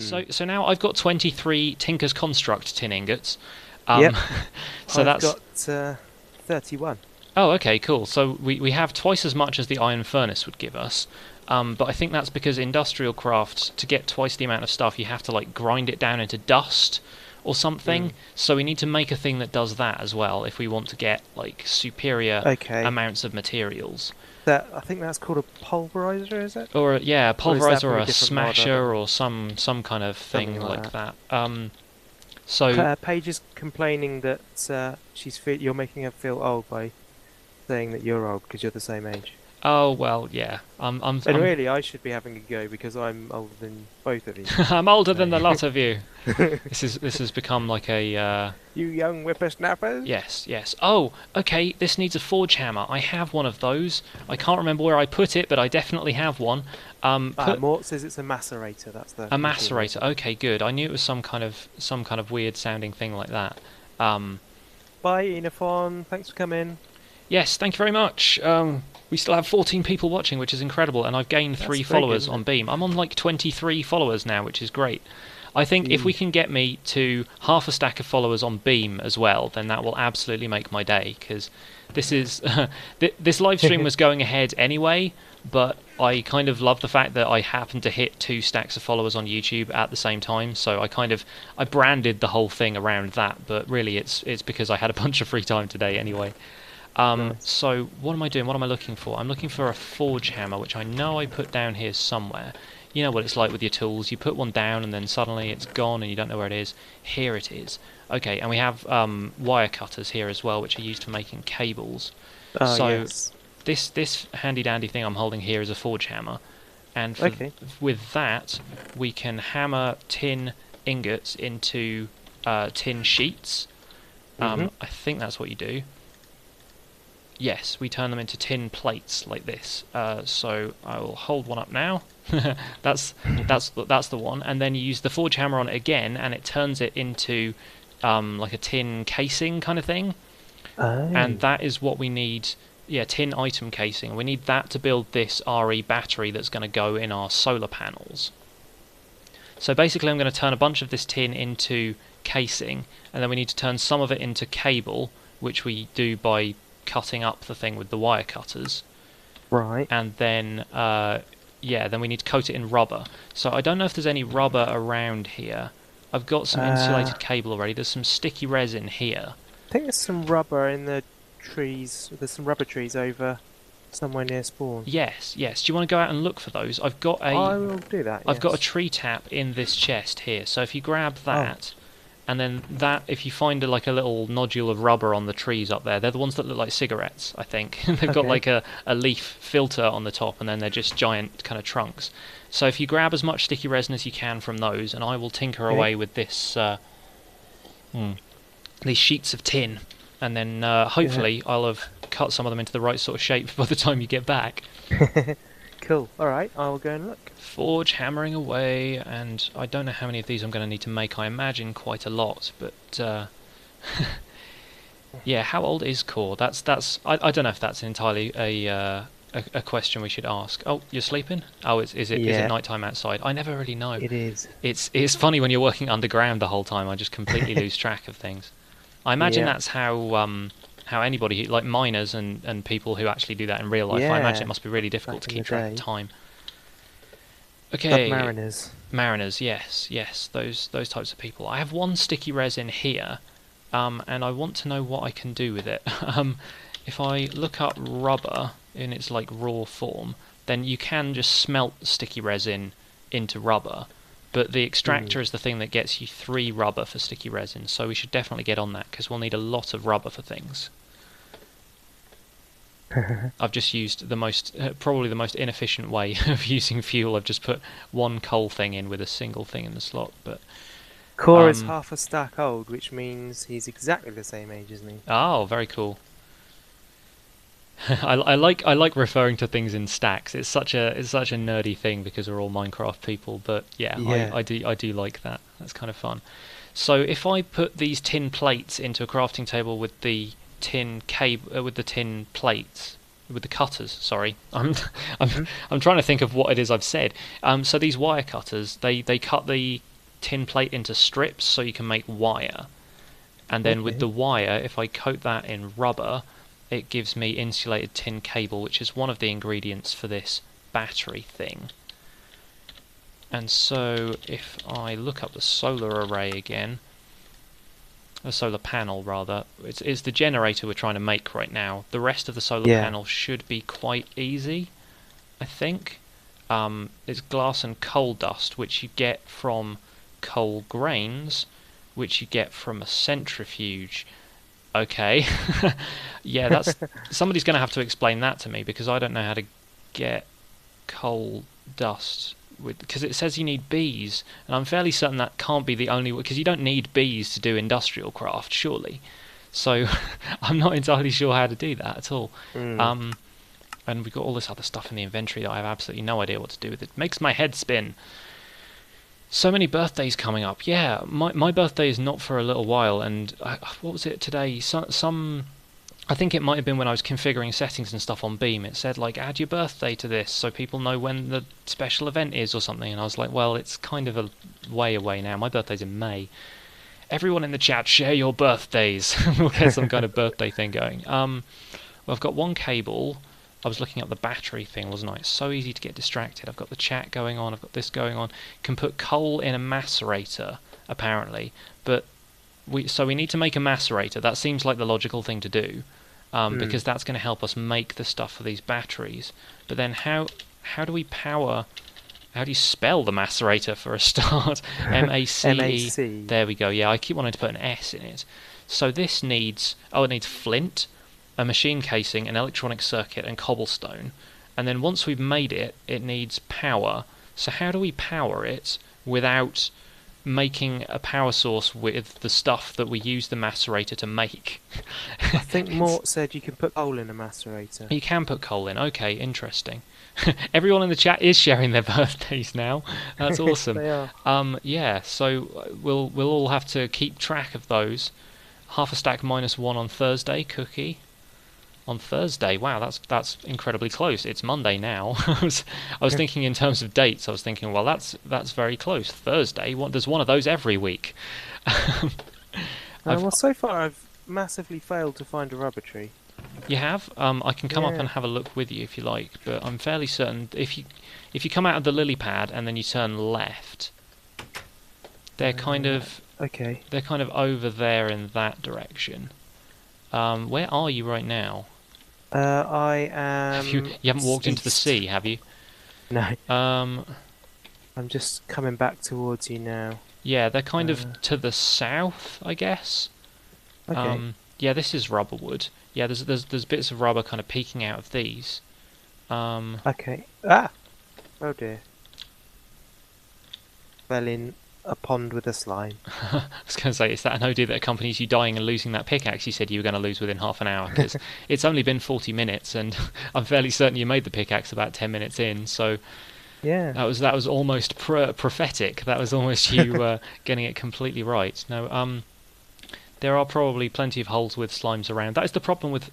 So now I've got 23 Tinker's Construct tin ingots. Yep. So I've that's... got 31. Oh, okay, cool. So we have twice as much as the iron furnace would give us. But I think that's because industrial crafts, to get twice the amount of stuff, you have to like grind it down into dust or something. So we need to make a thing that does that as well if we want to get like superior Okay. amounts of materials. I think that's called a pulverizer, is it? Or yeah, a Or is that pulverizer from or a a different mod? I don't smasher know. or some kind of thing Something like like that. So Paige is complaining that you're making her feel old by saying that you're old because you're the same age. oh well, yeah. And really, I should be having a go because I'm older than both of you. I'm older than the So. lot of you. This has become like a You young whippersnappers. yes. Oh, okay. This needs a forge hammer. I have one of those. I can't remember where I put it, but I definitely have one. Mort says it's a macerator. That's the A machine. macerator. Okay, good. I knew it was some kind of weird sounding thing like that. Bye, Enifon. Thanks for coming. Yes, thank you very much. We still have 14 people watching, which is incredible, and I've gained That's 3 very followers good, on Beam. I'm on like 23 followers now, which is great. I think if we can get me to half a stack of followers on Beam as well, then that will absolutely make my day, because this is this live stream was going ahead anyway, but I kind of love the fact that I happened to hit 2 stacks of followers on YouTube at the same time, so I branded the whole thing around that, but really it's because I had a bunch of free time today anyway. Nice. So what am I doing? What am I looking for? I'm looking for a forge hammer, which I know I put down here somewhere. You know what it's like with your tools. You put one down and then suddenly it's gone and you don't know where it is. Here it is. Okay, and we have wire cutters here as well, which are used for making cables. Oh, So yes. this handy dandy thing I'm holding here is a forge hammer. And with that, we can hammer tin ingots into tin sheets. I think that's what you do. Yes, we turn them into tin plates like this. So I will hold one up now. that's the one, and then you use the forge hammer on it again, and it turns it into like a tin casing kind of thing. Oh. And that is what we need. Yeah, tin item casing. We need that to build this RE battery that's going to go in our solar panels. So basically, I'm going to turn a bunch of this tin into casing, and then we need to turn some of it into cable, which we do by cutting up the thing with the wire cutters. Right. And then then we need to coat it in rubber. So I don't know if there's any rubber around here. I've got some insulated cable already. There's some sticky resin here. I think there's some rubber in the trees. There's some rubber trees over somewhere near spawn. Yes. Do you want to go out and look for those? I will do that. I've got a tree tap in this chest here. So if you grab that, and then that, if you find like a little nodule of rubber on the trees up there, they're the ones that look like cigarettes, I think. They've got like a leaf filter on the top, and then they're just giant kind of trunks. So if you grab as much sticky resin as you can from those, and I will tinker away with this these sheets of tin, and then hopefully I'll have cut some of them into the right sort of shape by the time you get back. Cool. Alright, I will go and look. Forge hammering away, and I don't know how many of these I'm going to need to make. I imagine quite a lot, but yeah, how old is core? I don't know if that's entirely a question we should ask. Oh, you're sleeping? Oh, is it nighttime outside? I never really know. It is. It's funny when you're working underground the whole time. I just completely lose track of things. I imagine that's how anybody, like miners and people who actually do that in real life, I imagine it must be really difficult to keep track of time. Okay. Mariners, yes, those types of people. I have one sticky resin here, and I want to know what I can do with it. If I look up rubber in its like raw form, then you can just smelt sticky resin into rubber, but the extractor is the thing that gets you 3 rubber for sticky resin, so we should definitely get on that, because we'll need a lot of rubber for things. I've just used probably the most inefficient way of using fuel. I've just put one coal thing in with a single thing in the slot. But Core is half a stack old, which means he's exactly the same age as me. Oh, very cool. I like referring to things in stacks. It's such a nerdy thing because we're all Minecraft people. But yeah. I do like that. That's kind of fun. So if I put these tin plates into a crafting table with the tin cable with the tin plates, with the cutters. Sorry, I'm trying to think of what it is I've said. So these wire cutters, they cut the tin plate into strips so you can make wire, and then with the wire, if I coat that in rubber, it gives me insulated tin cable, which is one of the ingredients for this battery thing. And so if I look up the solar array again, a solar panel rather, it's the generator we're trying to make right now. The rest of the solar panel should be quite easy, I think. It's glass and coal dust, which you get from coal grains, which you get from a centrifuge. Okay. Yeah, that's somebody's going to have to explain that to me, because I don't know how to get coal dust, because it says you need bees, and I'm fairly certain that can't be the only way, because you don't need bees to do industrial craft, surely. So I'm not entirely sure how to do that at all. And we've got all this other stuff in the inventory that I have absolutely no idea what to do with. It makes my head spin. So many birthdays coming up. Yeah, my birthday is not for a little while, and what was it today? Some I think it might have been when I was configuring settings and stuff on Beam. It said, like, add your birthday to this so people know when the special event is or something. And I was like, well, it's kind of a way away now. My birthday's in May. Everyone in the chat, share your birthdays. We'll get some kind of birthday thing going. Well, I've got one cable. I was looking up the battery thing, wasn't I? It's so easy to get distracted. I've got the chat going on. I've got this going on. Can put coal in a macerator, apparently. But we need to make a macerator. That seems like the logical thing to do, because that's going to help us make the stuff for these batteries. But then how do we power? How do you spell the macerator for a start? M-A-C-E. M-A-C. There we go. Yeah, I keep wanting to put an S in it. So this needs... Oh, it needs flint, a machine casing, an electronic circuit, and cobblestone. And then once we've made it, it needs power. So how do we power it without making a power source with the stuff that we use the macerator to make? I think Mort said you can put coal in a macerator. You can put coal in. Okay, interesting. Everyone in the chat is sharing their birthdays now. That's awesome. They are. Yeah, so we'll all have to keep track of those. Half a stack minus one on Thursday, Cookie. On Thursday, wow, that's incredibly close. It's Monday now. I was thinking in terms of dates. I was thinking, well, that's very close. Thursday, there's one of those every week. Well, so far I've massively failed to find a rubber tree. You have? I can come up and have a look with you if you like, but I'm fairly certain if you come out of the lily pad and then you turn left, they're kind of over there in that direction. Where are you right now? I am... You haven't walked into the sea, have you? No. I'm just coming back towards you now. Yeah, they're kind of to the south, I guess. Okay. Yeah, this is rubber wood. Yeah, there's bits of rubber kind of peeking out of these. Okay. Ah! Oh dear. Fell in a pond with a slime. I was going to say, is that an idea that accompanies you dying and losing that pickaxe you said you were going to lose within half an hour? Because it's only been 40 minutes, and I'm fairly certain you made the pickaxe about 10 minutes in, so... Yeah. That was almost prophetic. That was almost you getting it completely right. No, there are probably plenty of holes with slimes around. That is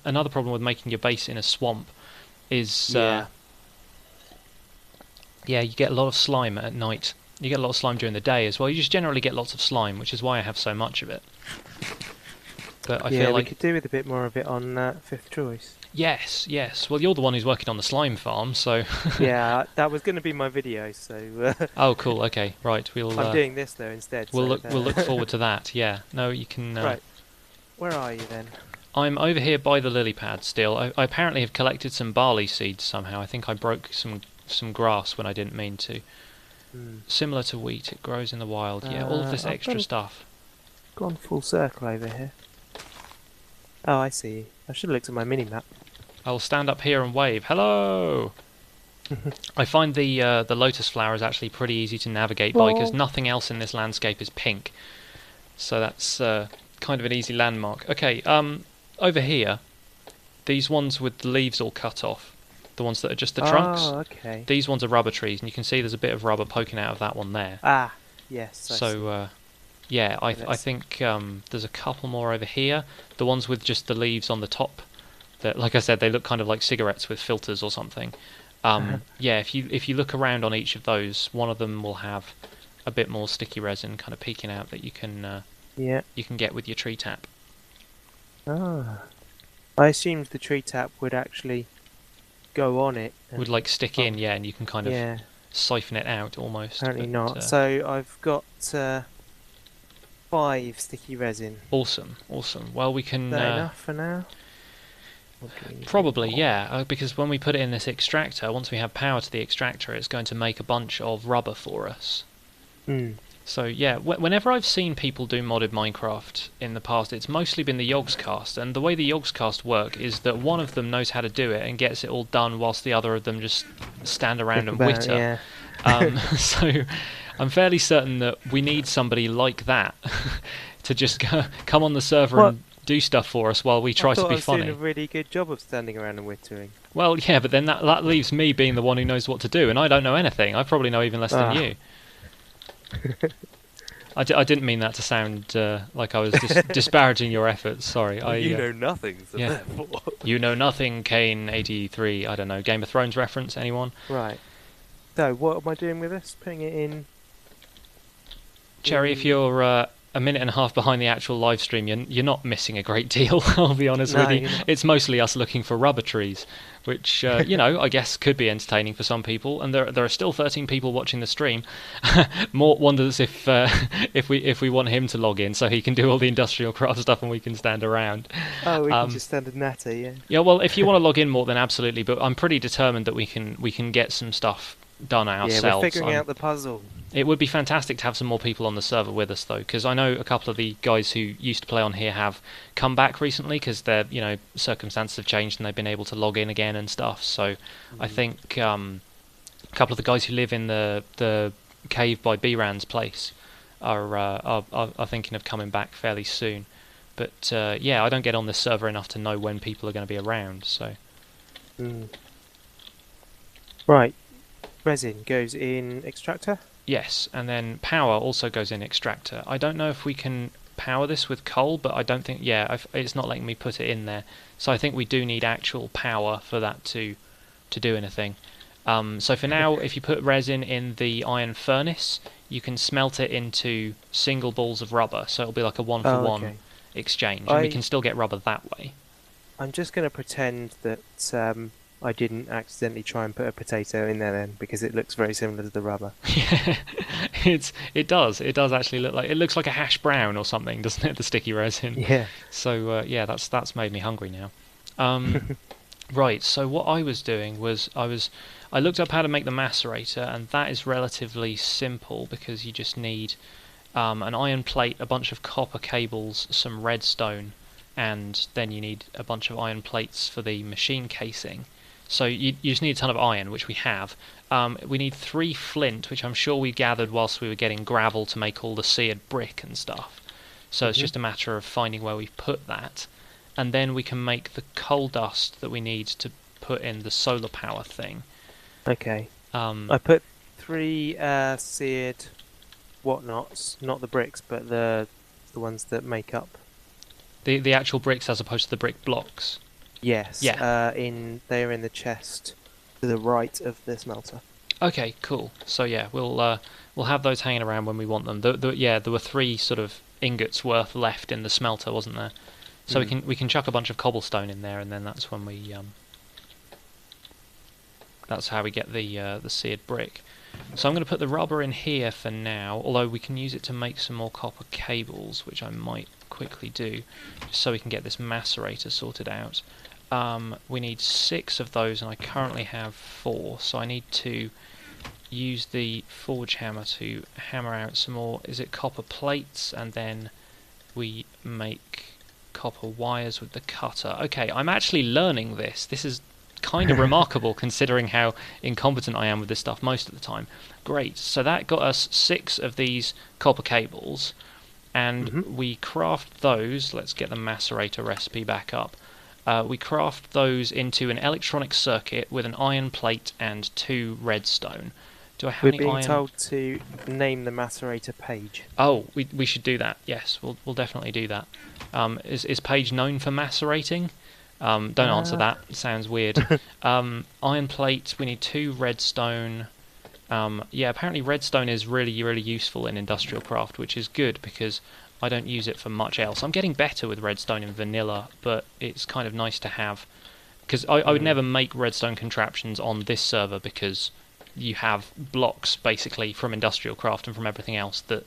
another problem with making your base in a swamp, is... yeah, you get a lot of slime at night. You get a lot of slime during the day as well. You just generally get lots of slime, which is why I have so much of it. But I feel like we could do with a bit more of it on Fifth Choice. Yes. Well, you're the one who's working on the slime farm, so... Yeah, that was going to be my video, so... Oh, cool, okay, right. I'm doing this, though, instead. We'll look forward to that, yeah. No, you can... Right. Where are you, then? I'm over here by the lily pad still. I apparently have collected some barley seeds somehow. I think I broke some grass when I didn't mean to. Similar to wheat, it grows in the wild. Yeah, all of this extra stuff. Gone full circle over here. Oh, I see. I should have looked at my mini-map. I'll stand up here and wave. Hello! I find the lotus flower is actually pretty easy to navigate by, because nothing else in this landscape is pink. So that's kind of an easy landmark. Okay, over here, these ones with the leaves all cut off, the ones that are just the trunks. Oh, okay. These ones are rubber trees, and you can see there's a bit of rubber poking out of that one there. Ah, yes. So, yeah, I think there's a couple more over here. The ones with just the leaves on the top that, like I said, they look kind of like cigarettes with filters or something. Yeah, if you look around on each of those, one of them will have a bit more sticky resin kind of peeking out that you can get with your tree tap. Ah, I assumed the tree tap would actually go on it. Would like stick in, yeah, and you can kind of siphon it out almost. Apparently not. So I've got 5 sticky resin. Awesome. Well, we can. Is that enough for now? Probably, yeah, because when we put it in this extractor, once we have power to the extractor, it's going to make a bunch of rubber for us. So yeah, whenever I've seen people do modded Minecraft in the past, it's mostly been the Yogscast, and the way the Yogscast work is that one of them knows how to do it and gets it all done, whilst the other of them just stand around and witter. So I'm fairly certain that we need somebody like that to just come on the server and do stuff for us while we try to be funny. I was doing a really good job of standing around and wittering. Well, yeah, but then that leaves me being the one who knows what to do, and I don't know anything. I probably know even less than you. I didn't mean that to sound like I was disparaging your efforts. Sorry. You know nothing, so therefore. You know nothing, Kaine83. I don't know. Game of Thrones reference, anyone? Right. So, what am I doing with this? Putting it in... Cherry, if you're a minute and a half behind the actual live stream, you're not missing a great deal, I'll be honest with you. It's mostly us looking for rubber trees, which, I guess could be entertaining for some people, and there are still 13 people watching the stream. Mort wonders if we want him to log in so he can do all the industrial craft stuff and we can stand around. Oh, we can just stand a natter, yeah. Yeah, well, if you want to log in, Mort, then absolutely, but I'm pretty determined that we can get some stuff done ourselves. Yeah, we're figuring out the puzzle. It would be fantastic to have some more people on the server with us, though, because I know a couple of the guys who used to play on here have come back recently because their circumstances have changed and they've been able to log in again and stuff. So I think a couple of the guys who live in the cave by B-Ran's place are thinking of coming back fairly soon. But yeah, I don't get on this server enough to know when people are going to be around. So right, resin goes in extractor. Yes, and then power also goes in extractor. I don't know if we can power this with coal, but I don't think... Yeah, it's not letting me put it in there. So I think we do need actual power for that to do anything. So for now, if you put resin in the iron furnace, you can smelt it into single balls of rubber. So it'll be like a one-for-one exchange. And we can still get rubber that way. I'm just going to pretend that... I didn't accidentally try and put a potato in there then, because it looks very similar to the rubber. Yeah, it does actually look like... It looks like a hash brown or something, doesn't it, the sticky resin? Yeah. So, yeah, that's made me hungry now. Right, so what I was doing was I looked up how to make the macerator, and that is relatively simple because you just need an iron plate, a bunch of copper cables, some redstone, and then you need a bunch of iron plates for the machine casing. So you just need a ton of iron, which we have. We need 3 flint, which I'm sure we gathered whilst we were getting gravel to make all the seared brick and stuff. So it's just a matter of finding where we put that. And then we can make the coal dust that we need to put in the solar power thing. Okay. I put 3 seared whatnots, not the bricks, but the ones that make up. The actual bricks as opposed to the brick blocks. Yes. Yeah. They're in the chest to the right of the smelter. Okay, cool. So yeah, we'll have those hanging around when we want them. There were 3 sort of ingots worth left in the smelter, wasn't there? So we can chuck a bunch of cobblestone in there, and then that's when we that's how we get the seared brick. So I'm going to put the rubber in here for now, although we can use it to make some more copper cables, which I might quickly do, just so we can get this macerator sorted out. We need 6 of those, and I currently have 4, so I need to use the forge hammer to hammer out some more, is it copper plates, and then we make copper wires with the cutter. Okay, I'm actually learning this. This is kind of remarkable considering how incompetent I am with this stuff most of the time. Great, so that got us 6 of these copper cables, and we craft those. Let's get the macerator recipe back up. We craft those into an electronic circuit with an iron plate and 2 redstone. Do I have any iron? We're being told to name the macerator Paige. Oh, we should do that. Yes, we'll definitely do that. Is Paige known for macerating? Don't answer that. It sounds weird. Iron plate. We need 2 redstone. Yeah, apparently redstone is really, really useful in industrial craft, which is good because I don't use it for much else. I'm getting better with redstone in vanilla, but it's kind of nice to have, because I would never make redstone contraptions on this server because you have blocks basically from industrial craft and from everything else that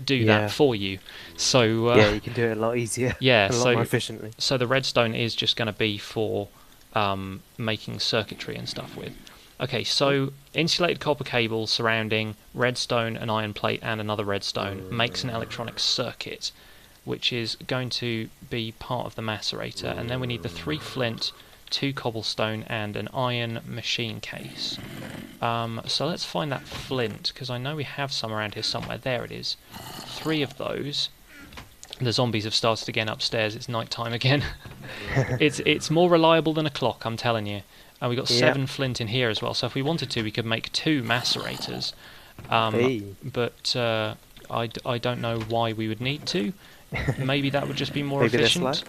do that for you. So yeah, you can do it a lot easier. Yeah, a lot more efficiently. So the redstone is just going to be for making circuitry and stuff with. Okay, so insulated copper cable surrounding redstone, an iron plate, and another redstone makes an electronic circuit, which is going to be part of the macerator. And then we need the 3 flint, 2 cobblestone, and an iron machine case. So let's find that flint, because I know we have some around here somewhere. There it is. 3 of those. The zombies have started again upstairs. It's night time again. It's more reliable than a clock, I'm telling you. And we've got 7 flint in here as well, so if we wanted to, we could make 2 macerators. But I don't know why we would need to. Maybe that would just be more efficient.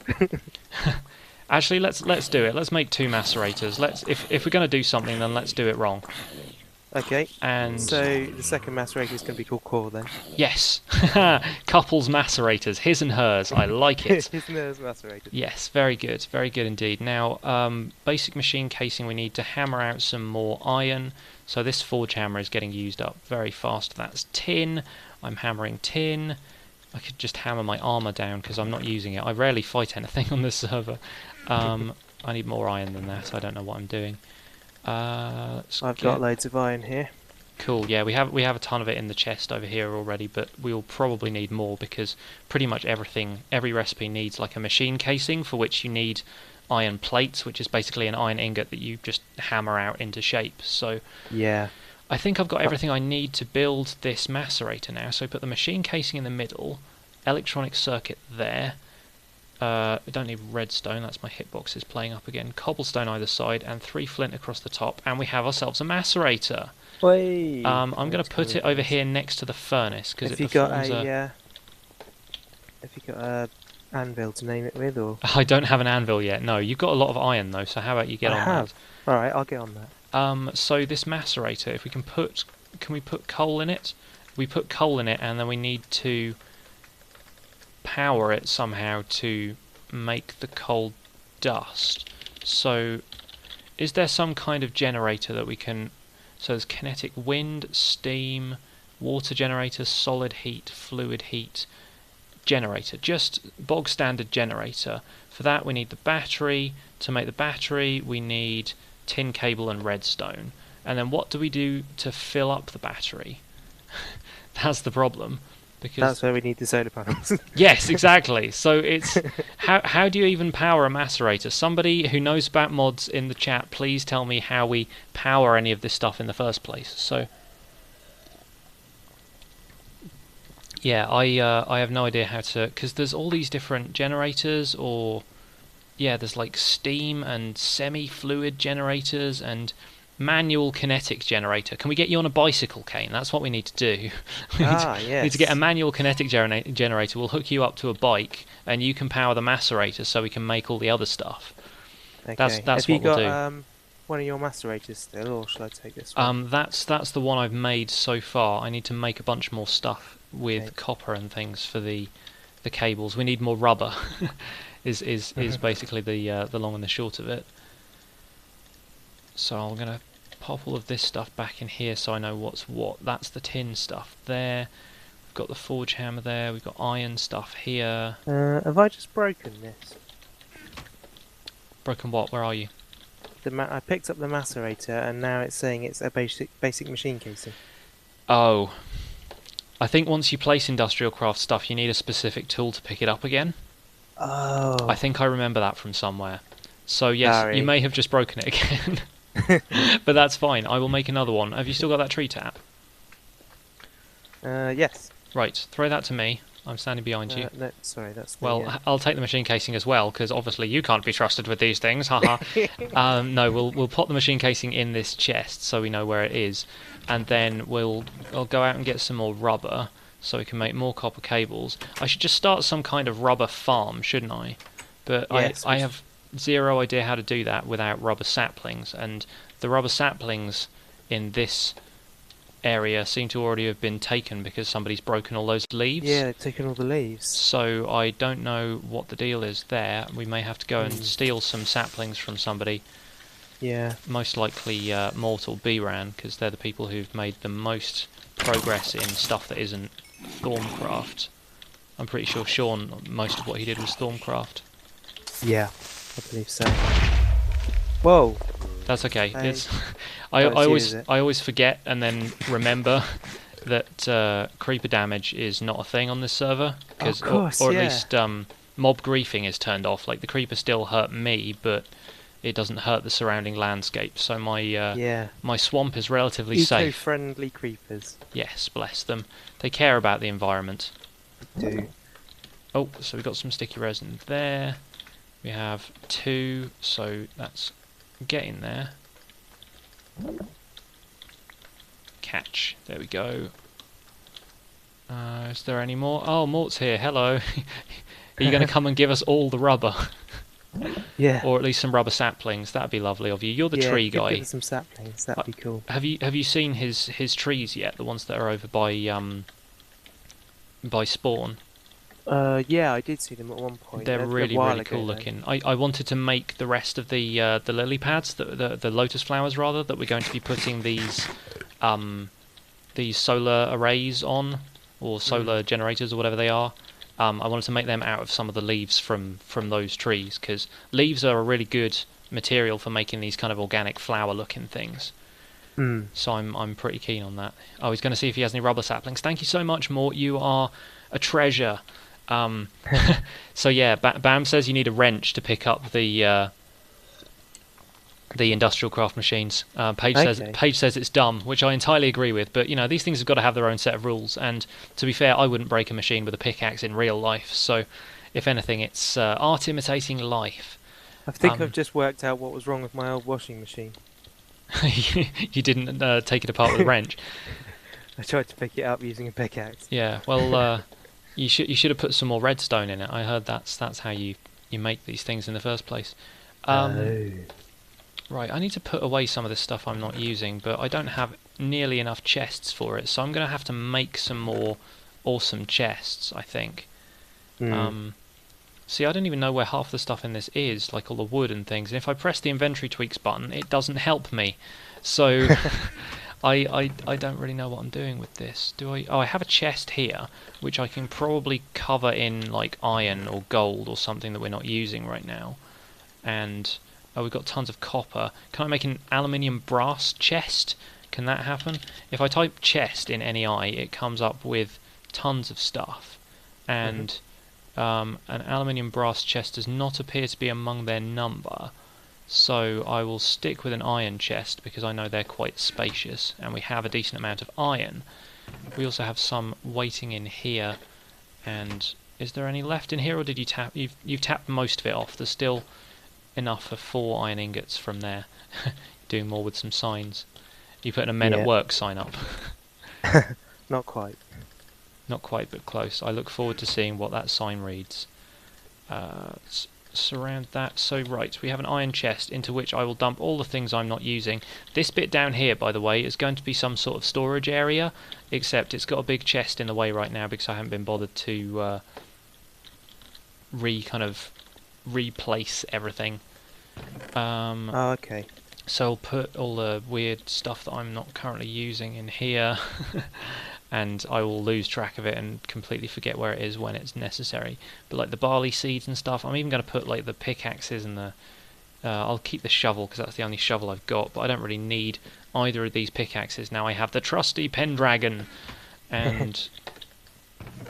Actually, let's do it. Let's make 2 macerators. If we're going to do something, then let's do it wrong. Okay. And so the second macerator is going to be called core then. Yes. Couples macerators, his and hers. I like it. His and hers macerators. Yes, very good indeed. Now, basic machine casing. We need to hammer out some more iron. So this forge hammer is getting used up very fast. That's tin. I'm hammering tin. I could just hammer my armor down because I'm not using it. I rarely fight anything on this server. I need more iron than that. I don't know what I'm doing. I've got loads of iron here. Cool. Yeah, we have a ton of it in the chest over here already, but we'll probably need more because pretty much every recipe needs like a machine casing, for which you need iron plates, which is basically an iron ingot that you just hammer out into shape. So yeah, I think I've got everything I need to build this macerator now. So put the machine casing in the middle, electronic circuit there. I don't need redstone, that's my hitboxes playing up again. Cobblestone either side, and 3 flint across the top, and we have ourselves a macerator. I'm going to put it over here next to the furnace because it performs Have you got a anvil to name it with, or? I don't have an anvil yet. No, you've got a lot of iron though. So how about you get on that? All right, I'll get on that. So this macerator, if we can we put coal in it? We put coal in it, and then we need to power it somehow to make the coal dust. So is there some kind of generator that we can... So there's kinetic wind, steam, water generator, solid heat, fluid heat generator. Just bog standard generator. For that we need the battery. To make the battery we need tin cable and redstone. And then what do we do to fill up the battery? That's the problem. Because that's where we need the solar panels. Yes, exactly. So it's how do you even power a macerator? Somebody who knows about mods in the chat, please tell me how we power any of this stuff in the first place. So yeah, I have no idea how to, because there's all these different generators, or yeah, there's like steam and semi-fluid generators and manual kinetic generator. Can we get you on a bicycle, Kaine? That's what we need to do. We need to get a manual kinetic generator. We'll hook you up to a bike, and you can power the macerator, so we can make all the other stuff. Okay. That's Have what we'll do. One of your macerators still, or shall I take this one? That's the one I've made so far. I need to make a bunch more stuff with copper and things for the cables. We need more rubber. is basically the long and the short of it. So I'm going to pop all of this stuff back in here so I know what's what. That's the tin stuff there. We've got the forge hammer there. We've got iron stuff here. Have I just broken this? Broken what? Where are you? I picked up the macerator and now it's saying it's a basic machine casing. Oh. I think once you place industrial craft stuff you need a specific tool to pick it up again. Oh. I think I remember that from somewhere. So yes, you may have just broken it again. But that's fine. I will make another one. Have you still got that tree tap? Yes. Right, throw that to me. I'm standing behind you. No, sorry, that's me, well, I'll take the machine casing as well, because obviously you can't be trusted with these things. Haha. No, we'll pop the machine casing in this chest so we know where it is, and then I'll go out and get some more rubber so we can make more copper cables. I should just start some kind of rubber farm, shouldn't I? But yes, I have zero idea how to do that without rubber saplings, and the rubber saplings in this area seem to already have been taken because somebody's broken all those leaves. Yeah, they've taken all the leaves. So I don't know what the deal is there. We may have to go and steal some saplings from somebody. Yeah. Most likely Mortal B-Ran, because they're the people who've made the most progress in stuff that isn't Stormcraft. I'm pretty sure Sean, most of what he did was Stormcraft. Yeah, I believe so. Whoa. That's okay. It's I always forget and then remember that creeper damage is not a thing on this server, because or at least mob griefing is turned off. Like the creeper still hurt me, but it doesn't hurt the surrounding landscape. So my my swamp is relatively safe. Eco-friendly creepers. Yes, bless them. They care about the environment. They do. Oh, so we've got some sticky resin there. We have 2, so that's getting there. Catch. There we go. Is there any more? Oh, Mort's here. Hello. Are you going to come and give us all the rubber? Yeah. Or at least some rubber saplings. That'd be lovely of you. You're the tree guy. Give us some saplings. That'd be cool. Have you seen his trees yet? The ones that are over by spawn. Yeah, I did see them at one point. They're really cool looking. I wanted to make the rest of the lily pads, the lotus flowers rather, that we're going to be putting these solar arrays on, or solar generators or whatever they are. I wanted to make them out of some of the leaves from those trees, because leaves are a really good material for making these kind of organic flower looking things. So I'm pretty keen on that. I was going to see if he has any rubber saplings. Thank you so much, Mort. You are a treasure. So yeah, Bam says you need a wrench to pick up the industrial craft machines. Paige says it's dumb, which I entirely agree with. But you know, these things have got to have their own set of rules. And to be fair, I wouldn't break a machine with a pickaxe in real life. So, if anything, it's art imitating life. I think I've just worked out what was wrong with my old washing machine. You didn't take it apart with a wrench. I tried to pick it up using a pickaxe. Yeah, well, you should have put some more redstone in it. I heard that's how you make these things in the first place. Right, I need to put away some of this stuff I'm not using, but I don't have nearly enough chests for it, so I'm going to have to make some more awesome chests, I think. See, I don't even know where half the stuff in this is, like all the wood and things, and if I press the inventory tweaks button, it doesn't help me. So, I don't really know what I'm doing with this. Do I? Oh, I have a chest here, which I can probably cover in, like, iron or gold or something that we're not using right now. And... oh, we've got tons of copper. Can I make an aluminium brass chest? Can that happen? If I type chest in NEI, it comes up with tons of stuff. And an aluminium brass chest does not appear to be among their number. So I will stick with an iron chest, because I know they're quite spacious. And we have a decent amount of iron. We also have some waiting in here. And is there any left in here, or did you tap? You've tapped most of it off. There's still... enough for 4 iron ingots from there. Doing more with some signs. You putting a men at work sign up? Not quite. Not quite, but close. I look forward to seeing what that sign reads. Surround that. So right, we have an iron chest into which I will dump all the things I'm not using. This bit down here, by the way, is going to be some sort of storage area, except it's got a big chest in the way right now because I haven't been bothered to replace everything. Okay. So I'll put all the weird stuff that I'm not currently using in here, and I will lose track of it and completely forget where it is when it's necessary. But like the barley seeds and stuff, I'm even going to put like the pickaxes and the... I'll keep the shovel because that's the only shovel I've got, but I don't really need either of these pickaxes. Now I have the trusty Pendragon, and...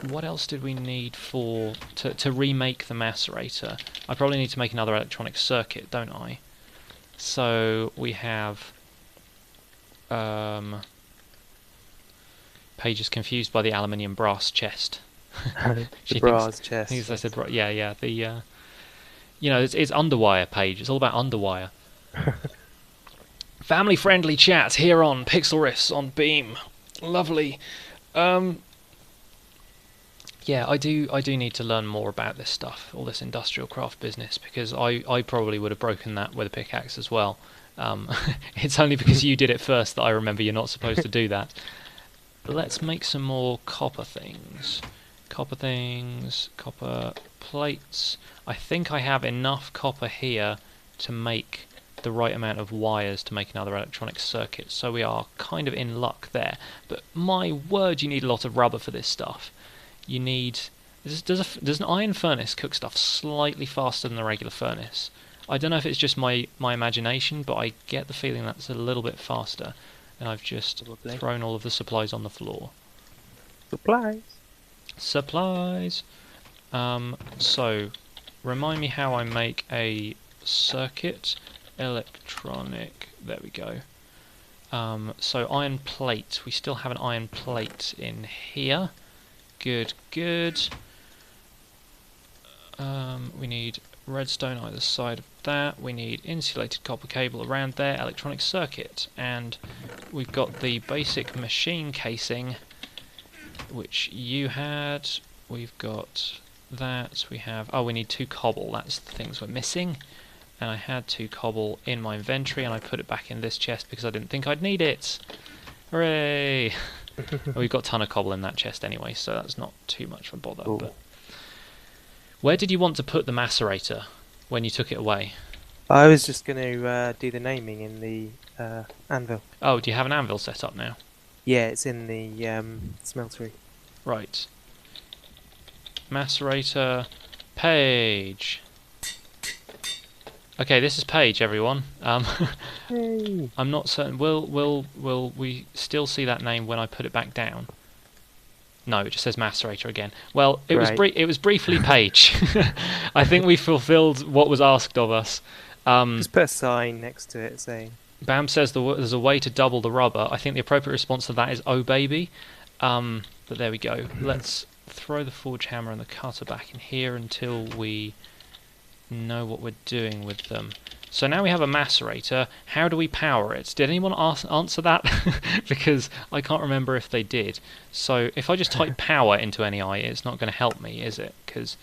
what else did we need to remake the macerator? I probably need to make another electronic circuit, don't I? So we have... Paige is confused by the aluminium brass chest. The brass chest. I said, yeah. The you know, it's underwire, Paige. It's all about underwire. Family-friendly chat here on Pixlriffs on Beam. Lovely. Yeah, I do need to learn more about this stuff, all this industrial craft business, because I probably would have broken that with a pickaxe as well. It's only because you did it first that I remember you're not supposed to do that. But let's make some more copper things. Copper plates. I think I have enough copper here to make the right amount of wires to make another electronic circuit, so we are kind of in luck there. But my word, you need a lot of rubber for this stuff. You need... Does an iron furnace cook stuff slightly faster than a regular furnace? I don't know if it's just my imagination, but I get the feeling that's a little bit faster. And I've just thrown all of the supplies on the floor. Supplies! So, remind me how I make a circuit. Electronic. There we go. So, iron plate. We still have an iron plate in here. Good. We need redstone either side of that. We need insulated copper cable around there. Electronic circuit. And we've got the basic machine casing, which you had. We've got that. We have... Oh, we need 2 cobble. That's the things we're missing. And I had 2 cobble in my inventory, and I put it back in this chest because I didn't think I'd need it. Hooray! We've got a ton of cobble in that chest anyway, so that's not too much of a bother. But where did you want to put the macerator when you took it away? I was just going to do the naming in the anvil. Oh, do you have an anvil set up now? Yeah, it's in the smeltery. Right. Macerator, Paige. Okay, this is Paige, everyone. Hey. I'm not certain. Will we still see that name when I put it back down? No, it just says Macerator again. Well, it was briefly Paige. I think we fulfilled what was asked of us. Just put a sign next to it saying... Bam says there's a way to double the rubber. I think the appropriate response to that is "Oh baby," but there we go. Let's throw the forge hammer and the cutter back in here until we know what we're doing with them. So now we have a macerator. How do we power it? Did anyone answer that? Because I can't remember if they did. So if I just type power into NEI, it's not going to help me, is it? Because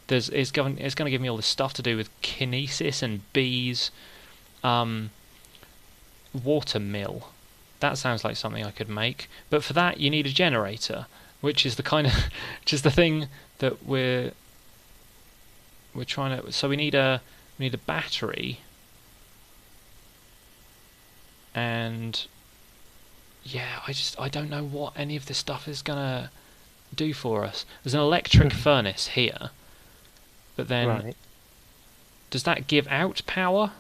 it's going to give me all this stuff to do with kinesis and bees. Water mill. That sounds like something I could make. But for that, you need a generator, which is the kind of, which is the thing that we're trying to. So we need a battery. And yeah, I don't know what any of this stuff is gonna do for us. There's an electric furnace here, but then does that give out power?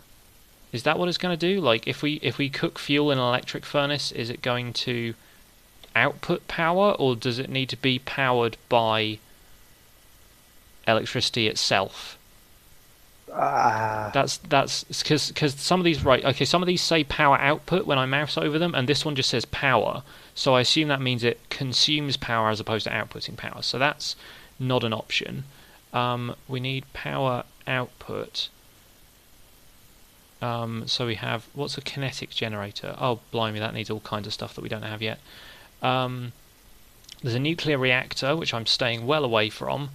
Is that what it's going to do? Like if we cook fuel in an electric furnace, is it going to output power, or does it need to be powered by electricity itself? That's because some of these some of these say power output when I mouse over them, and this one just says power. So I assume that means it consumes power as opposed to outputting power. So that's not an option. We need power output. So we have, what's a kinetic generator? Oh blimey, that needs all kinds of stuff that we don't have yet. There's a nuclear reactor, which I'm staying well away from.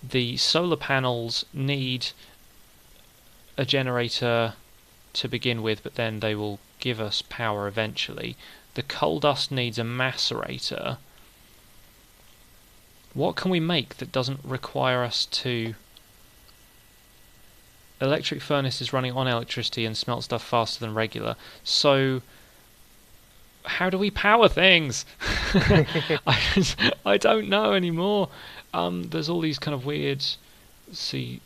The solar panels need a generator to begin with, but then they will give us power eventually. The coal dust needs a macerator. What can we make that doesn't require us to... Electric furnace is running on electricity and smelts stuff faster than regular. So how do we power things? I don't know anymore. There's all these kind of weird... Let's see...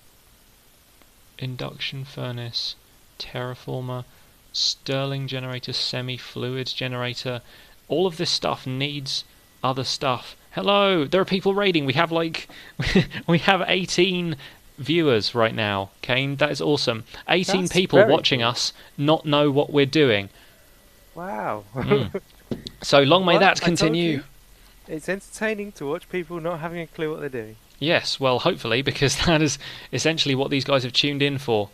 Induction furnace, terraformer, Stirling generator, semi-fluid generator. All of this stuff needs other stuff. Hello, there are people raiding. We have we have 18 viewers right now. Kaine, that is awesome. 18 people watching us not know what we're doing. Wow. So long may that continue. It's entertaining to watch people not having a clue what they're doing. Yes, well, hopefully, because that is essentially what these guys have tuned in for.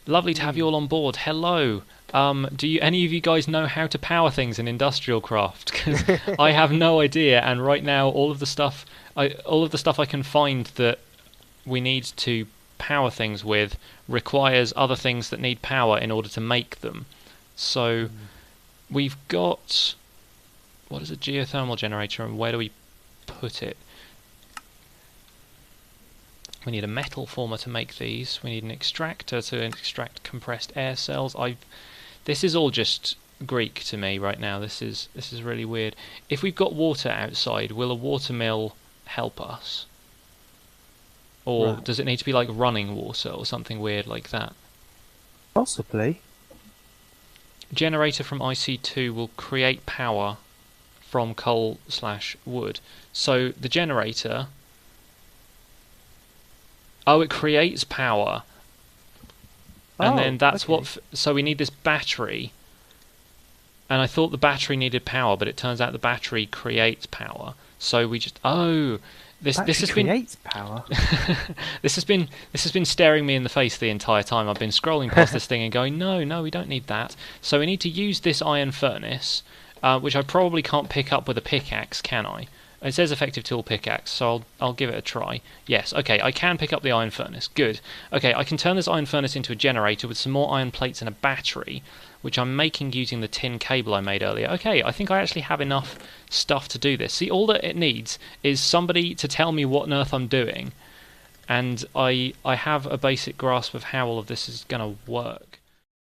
Lovely to have you all on board. Hello. Do any of you guys know how to power things in industrial craft? Because I have no idea, and right now all of the stuff all of the stuff I can find that we need to power things with requires other things that need power in order to make them. So we've got, what is a geothermal generator and where do we put it? We need a metal former to make these. We need an extractor to extract compressed air cells. This is all just Greek to me right now. This is really weird. If we've got water outside, will a water mill help us? Or does it need to be like running water or something weird like that? Possibly. Generator from IC2 will create power from coal/wood. So the generator... Oh, it creates power. And then that's what... So we need this battery. And I thought the battery needed power, but it turns out the battery creates power. So we just... Oh... This has creates power. This has been staring me in the face the entire time. I've been scrolling past this thing and going, no, we don't need that. So we need to use this iron furnace, which I probably can't pick up with a pickaxe, can I? It says effective tool pickaxe, so I'll give it a try. Yes, okay, I can pick up the iron furnace. Good. Okay, I can turn this iron furnace into a generator with some more iron plates and a battery, which I'm making using the tin cable I made earlier. Okay, I think I actually have enough stuff to do this. See, all that it needs is somebody to tell me what on earth I'm doing, and I have a basic grasp of how all of this is going to work.